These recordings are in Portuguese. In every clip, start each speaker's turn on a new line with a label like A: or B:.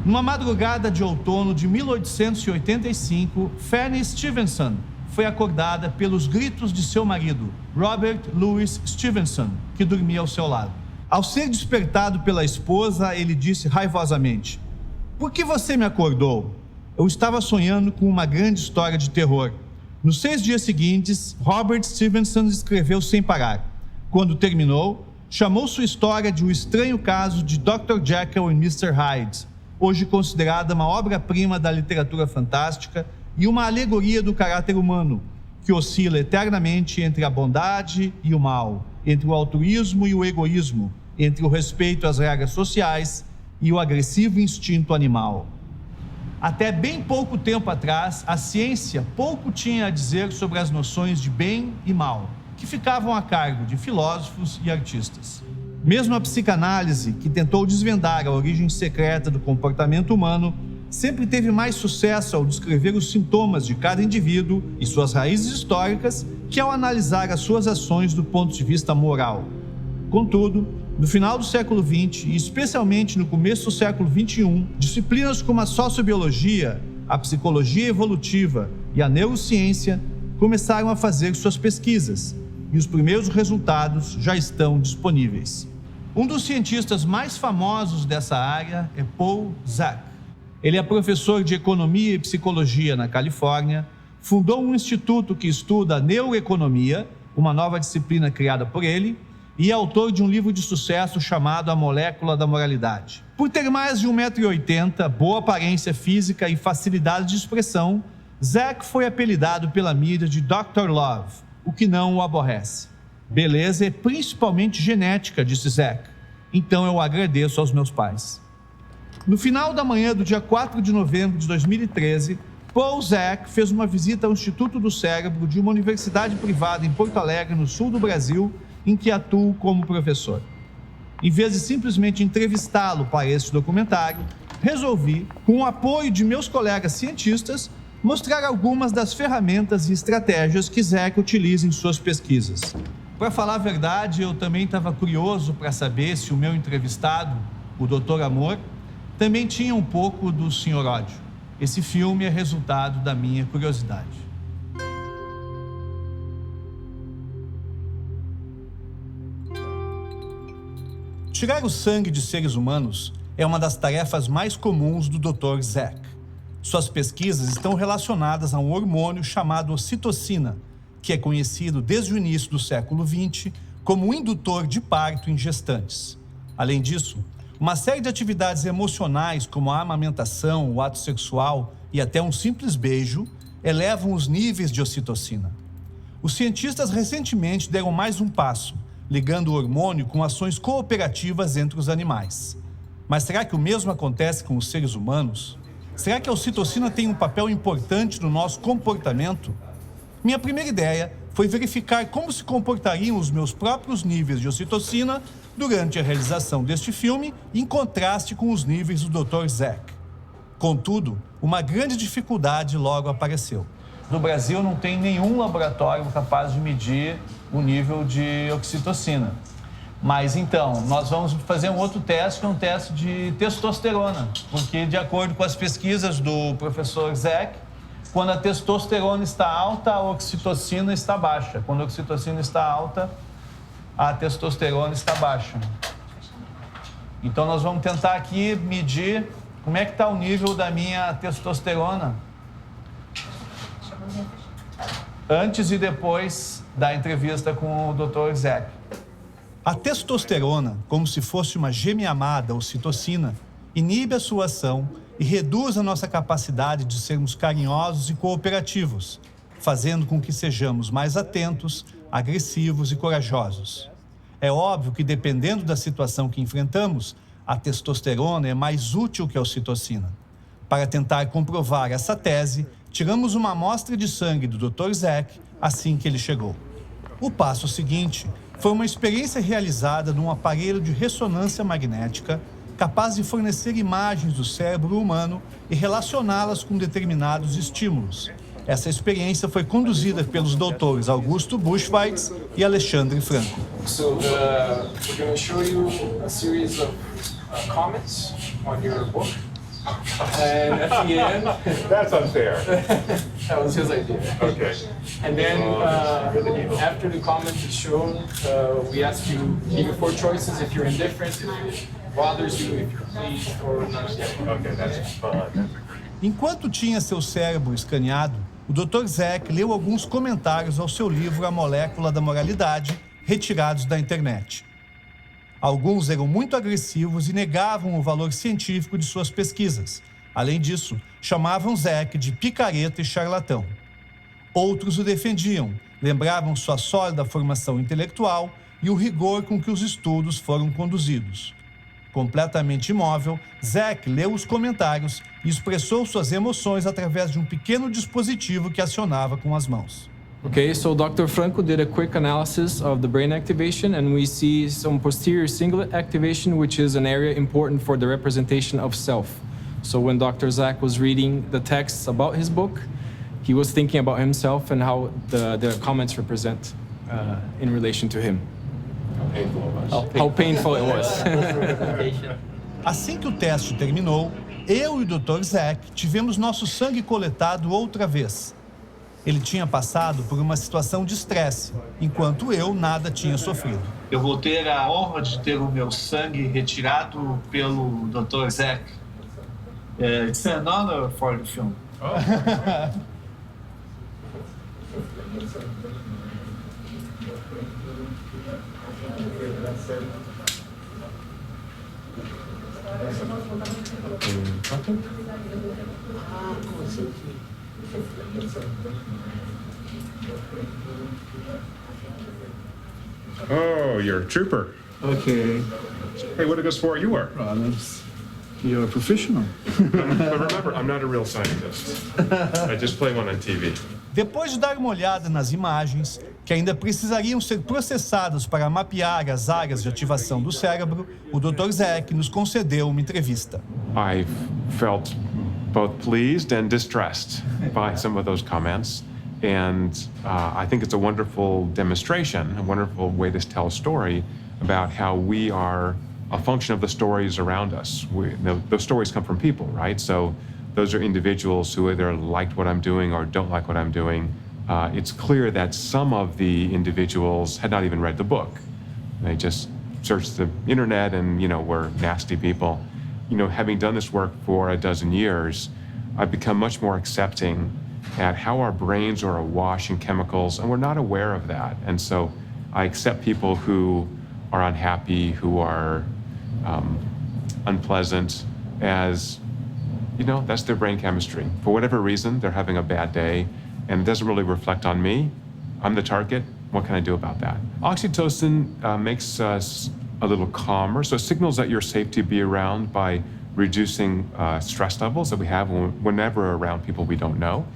A: Numa madrugada de outono de 1885, Fanny Stevenson foi acordada pelos gritos de seu marido, Robert Louis Stevenson, que dormia ao seu lado. Ao ser despertado pela esposa, ele disse raivosamente: "Por que você me acordou? Eu estava sonhando com uma grande história de terror." Nos 6 dias seguintes, Robert Stevenson escreveu sem parar. Quando terminou, chamou sua história de O Estranho Caso de Dr. Jekyll e Mr. Hyde, hoje considerada uma obra-prima da literatura fantástica e uma alegoria do caráter humano, que oscila eternamente entre a bondade e o mal, entre o altruísmo e o egoísmo, entre o respeito às regras sociais e o agressivo instinto animal. Até bem pouco tempo atrás, a ciência pouco tinha a dizer sobre as noções de bem e mal, que ficavam a cargo de filósofos e artistas. Mesmo a psicanálise, que tentou desvendar a origem secreta do comportamento humano, sempre teve mais sucesso ao descrever os sintomas de cada indivíduo e suas raízes históricas que ao analisar as suas ações do ponto de vista moral. Contudo, no final do século XX e especialmente no começo do século XXI, disciplinas como a sociobiologia, a psicologia evolutiva e a neurociência começaram a fazer suas pesquisas, e os primeiros resultados já estão disponíveis. Um dos cientistas mais famosos dessa área é Paul Zak. Ele é professor de economia e psicologia na Califórnia, fundou um instituto que estuda a neuroeconomia, uma nova disciplina criada por ele, e é autor de um livro de sucesso chamado A Molécula da Moralidade. Por ter mais de 1,80 m, boa aparência física e facilidade de expressão, Zak foi apelidado pela mídia de Dr. Love, o que não o aborrece. Beleza é principalmente genética, disse Zak. Então eu agradeço aos meus pais. No final da manhã do dia 4 de novembro de 2013, Paul Zak fez uma visita ao Instituto do Cérebro de uma universidade privada em Porto Alegre, no sul do Brasil, em que atuo como professor. Em vez de simplesmente entrevistá-lo para esse documentário, resolvi, com o apoio de meus colegas cientistas, mostrar algumas das ferramentas e estratégias que Zak utiliza em suas pesquisas. Para falar a verdade, eu também estava curioso para saber se o meu entrevistado, o Dr. Amor, também tinha um pouco do Sr. Ódio. Esse filme é resultado da minha curiosidade. Tirar o sangue de seres humanos é uma das tarefas mais comuns do Dr. Zak. Suas pesquisas estão relacionadas a um hormônio chamado ocitocina, que é conhecido desde o início do século XX como indutor de parto em gestantes. Além disso, uma série de atividades emocionais, como a amamentação, o ato sexual e até um simples beijo, elevam os níveis de ocitocina. Os cientistas recentemente deram mais um passo, ligando o hormônio com ações cooperativas entre os animais. Mas será que o mesmo acontece com os seres humanos? Será que a ocitocina tem um papel importante no nosso comportamento? Minha primeira ideia foi verificar como se comportariam os meus próprios níveis de ocitocina durante a realização deste filme, em contraste com os níveis do Dr. Zak. Contudo, uma grande dificuldade logo apareceu. No Brasil não tem nenhum laboratório capaz de medir o nível de ocitocina. Mas então, nós vamos fazer um outro teste, que é um teste de testosterona, porque de acordo com as pesquisas do professor Zak, quando a testosterona está alta, a oxitocina está baixa. Quando a oxitocina está alta, a testosterona está baixa. Então nós vamos tentar aqui medir como é que está o nível da minha testosterona antes e depois da entrevista com o Dr. Zak. A testosterona, como se fosse uma gêmea amada, ocitocina, inibe a sua ação e reduz a nossa capacidade de sermos carinhosos e cooperativos, fazendo com que sejamos mais atentos, agressivos e corajosos. É óbvio que, dependendo da situação que enfrentamos, a testosterona é mais útil que a ocitocina. Para tentar comprovar essa tese, tiramos uma amostra de sangue do Dr. Zak assim que ele chegou. O passo seguinte foi uma experiência realizada num aparelho de ressonância magnética capaz de fornecer imagens do cérebro humano e relacioná-las com determinados estímulos. Essa experiência foi conduzida pelos doutores Augusto Buchweitz e Alexandre Franco.
B: So we're going to show you a series of comments on your book. And at the end,
C: That's unfair.
B: that was his idea.
C: Okay.
B: And then after the comment is shown, we ask you, give you 4 choices if you're indifferent, if it bothers you, if you're pleased, or not.
C: Okay, that's fun.
A: Enquanto tinha seu cérebro escaneado, o Dr. Zak leu alguns comentários ao seu livro A Molécula da Moralidade, retirados da internet. Alguns eram muito agressivos e negavam o valor científico de suas pesquisas. Além disso, chamavam Zak de picareta e charlatão. Outros o defendiam, lembravam sua sólida formação intelectual e o rigor com que os estudos foram conduzidos. Completamente imóvel, Zak leu os comentários e expressou suas emoções através de um pequeno dispositivo que acionava com as mãos.
B: Okay, so Dr. Franco did a quick analysis of the brain activation, and we see some posterior cingulate activation, which is an area important for the representation of self. So when Dr. Zak was reading the texts about his book, he was thinking about himself and how the comments represent in relation to him. How painful it was.
A: Assim que o teste terminou, eu e o Dr. Zak tivemos nosso sangue coletado outra vez. Ele tinha passado por uma situação de estresse, enquanto eu nada tinha sofrido. Eu vou ter a honra de ter o meu sangue retirado pelo Dr. Zak. It's an honor for the film.
C: Oh, you're a trooper.
D: Okay,
C: Hey, what a good sport you are.
D: you're a professional.
C: But remember, I'm not a real scientist. I just play one on TV.
A: Depois de dar uma olhada nas imagens, que ainda precisariam ser processadas para mapear as áreas de ativação do cérebro, o Dr. Zak nos concedeu uma entrevista.
C: I felt both pleased and distressed by some of those comments. And I think it's a wonderful demonstration, a wonderful way to tell a story about how we are a function of the stories around us. Those stories come from people, right? So those are individuals who either liked what I'm doing or don't like what I'm doing. It's clear that some of the individuals had not even read the book. They just searched the internet and, were nasty people. Having done this work for a dozen years, I've become much more accepting at how our brains are awash in chemicals, and we're not aware of that. And so I accept people who are unhappy, who are unpleasant, as, that's their brain chemistry. For whatever reason, they're having a bad day, and it doesn't really reflect on me. I'm the target. What can I do about that? Oxytocin makes us a little calmer, so it signals that you're safe to be around by reducing stress levels that we have whenever we're around people we don't know.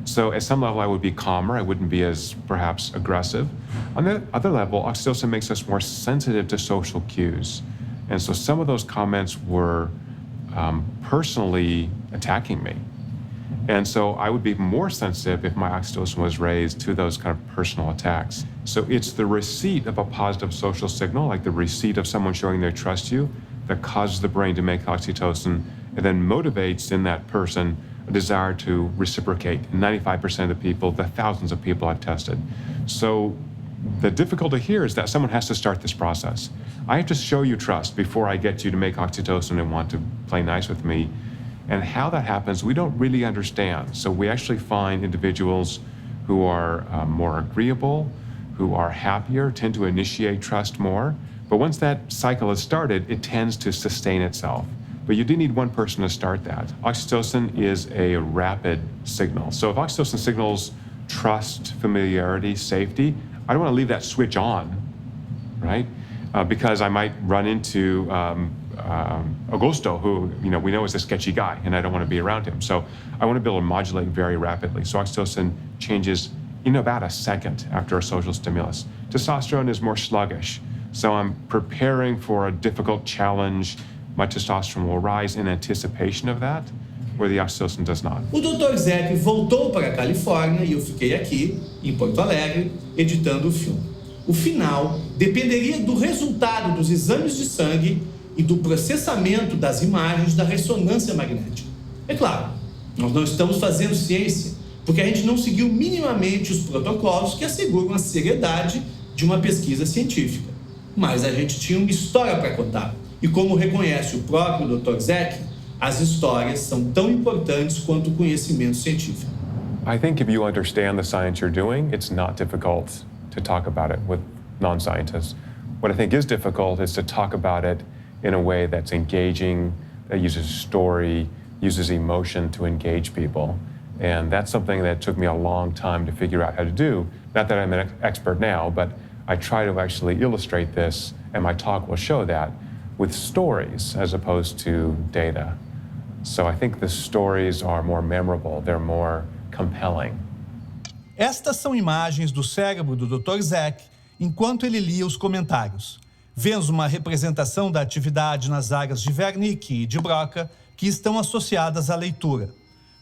C: So at some level, I would be calmer. I wouldn't be as perhaps aggressive. On the other level, oxytocin makes us more sensitive to social cues. And so some of those comments were personally attacking me. And so I would be more sensitive if my oxytocin was raised to those kind of personal attacks. So it's the receipt of a positive social signal, like the receipt of someone showing they trust you, that causes the brain to make oxytocin and then motivates in that person a desire to reciprocate. 95% of the people, the thousands of people I've tested. So the difficulty here is that someone has to start this process. I have to show you trust before I get you to make oxytocin and want to play nice with me. And how that happens, we don't really understand. So we actually find individuals who are more agreeable, who are happier, tend to initiate trust more. But once that cycle is started, it tends to sustain itself. But you do need one person to start that. Oxytocin is a rapid signal. So if oxytocin signals trust, familiarity, safety, I don't want to leave that switch on, right? Because I might run into Augusto, who we know is a sketchy guy, and I don't want to be around him. So I want to be able to modulate very rapidly. So oxytocin changes in about a second after a social stimulus. Testosterone is more sluggish. So I'm preparing for a difficult challenge. My testosterone will rise in anticipation of that, where the oxytocin does not.
A: O Dr. Zak voltou para a Califórnia e eu fiquei aqui, em Porto Alegre, editando o filme. O final dependeria do resultado dos exames de sangue e do processamento das imagens da ressonância magnética. É claro, nós não estamos fazendo ciência porque a gente não seguiu minimamente os protocolos que asseguram a seriedade de uma pesquisa científica. Mas a gente tinha uma história para contar. E como reconhece o próprio Dr. Zek, as histórias são tão importantes quanto o conhecimento científico.
C: I think if you understand the science you're doing, it's not difficult to talk about it with non-scientists. What I think is difficult is to talk about it in a way that's engaging, that uses story, uses emotion to engage people. And that's something that took me a long time to figure out how to do. Not that I'm an expert now, but I try to actually illustrate this, and my talk will show that, with stories as opposed to data. So I think the stories are more memorable, they're more compelling.
A: Estas são imagens do cérebro do Dr. Zek enquanto ele lia os comentários. Vemos uma representação da atividade nas áreas de Wernicke e de Broca que estão associadas à leitura.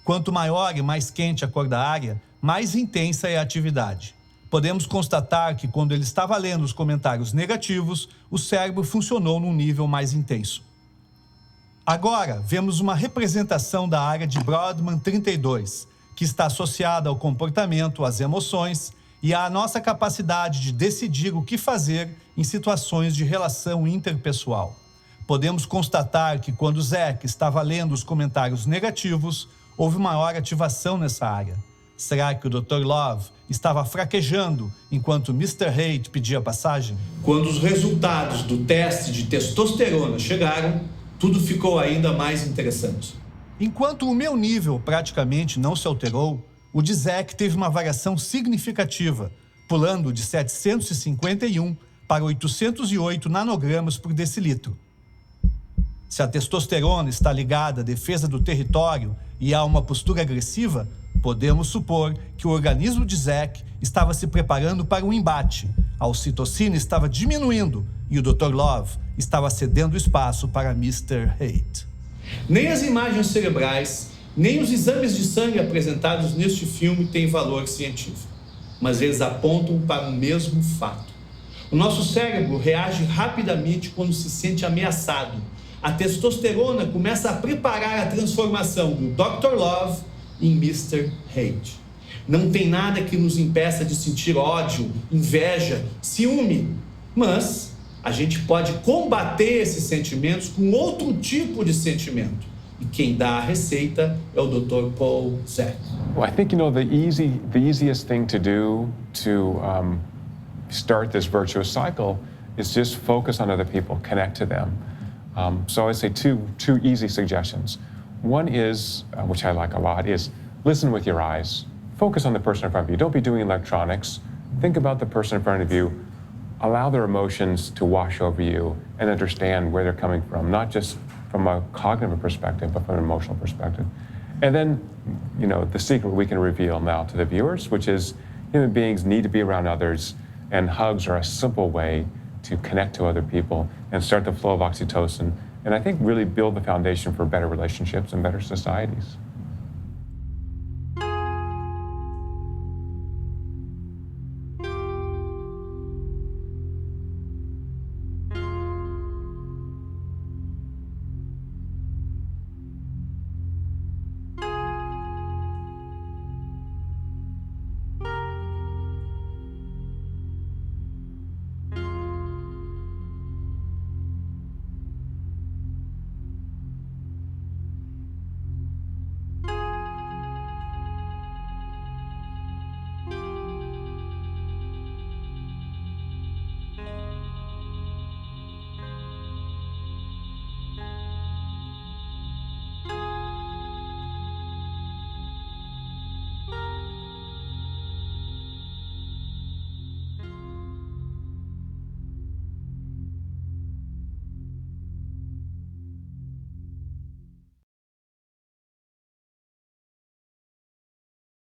A: Quanto maior e mais quente a cor da área, mais intensa é a atividade. Podemos constatar que quando ele estava lendo os comentários negativos, o cérebro funcionou num nível mais intenso. Agora, vemos uma representação da área de Brodmann 32, que está associada ao comportamento, às emoções e à nossa capacidade de decidir o que fazer em situações de relação interpessoal. Podemos constatar que quando Zek estava lendo os comentários negativos, houve maior ativação nessa área. Será que o Dr. Love estava fraquejando enquanto Mr. Haight pedia passagem? Quando os resultados do teste de testosterona chegaram, tudo ficou ainda mais interessante. Enquanto o meu nível praticamente não se alterou, o de Zek teve uma variação significativa, pulando de 751 para 808 nanogramas por decilitro. Se a testosterona está ligada à defesa do território e a uma postura agressiva, podemos supor que o organismo de Zek estava se preparando para um embate. A ocitocina estava diminuindo e o Dr. Love estava cedendo espaço para Mr. Haight. Nem as imagens cerebrais, nem os exames de sangue apresentados neste filme têm valor científico, mas eles apontam para o mesmo fato. O nosso cérebro reage rapidamente quando se sente ameaçado. A testosterona começa a preparar a transformação do Dr. Love em Mr. Haight. Não tem nada que nos impeça de sentir ódio, inveja, ciúme, mas a gente pode combater esses sentimentos com outro tipo de sentimento. E quem dá a receita é o Dr. Paul Zek.
C: Well, I think, the easiest thing to do to start this virtuous cycle is just focus on other people, connect to them. So I'd say two easy suggestions. One is, which I like a lot, is listen with your eyes. Focus on the person in front of you. Don't be doing electronics. Think about the person in front of you. Allow their emotions to wash over you and understand where they're coming from, not just from a cognitive perspective, but from an emotional perspective. And then, the secret we can reveal now to the viewers, which is human beings need to be around others, and hugs are a simple way to connect to other people and start the flow of oxytocin, and I think really build the foundation for better relationships and better societies.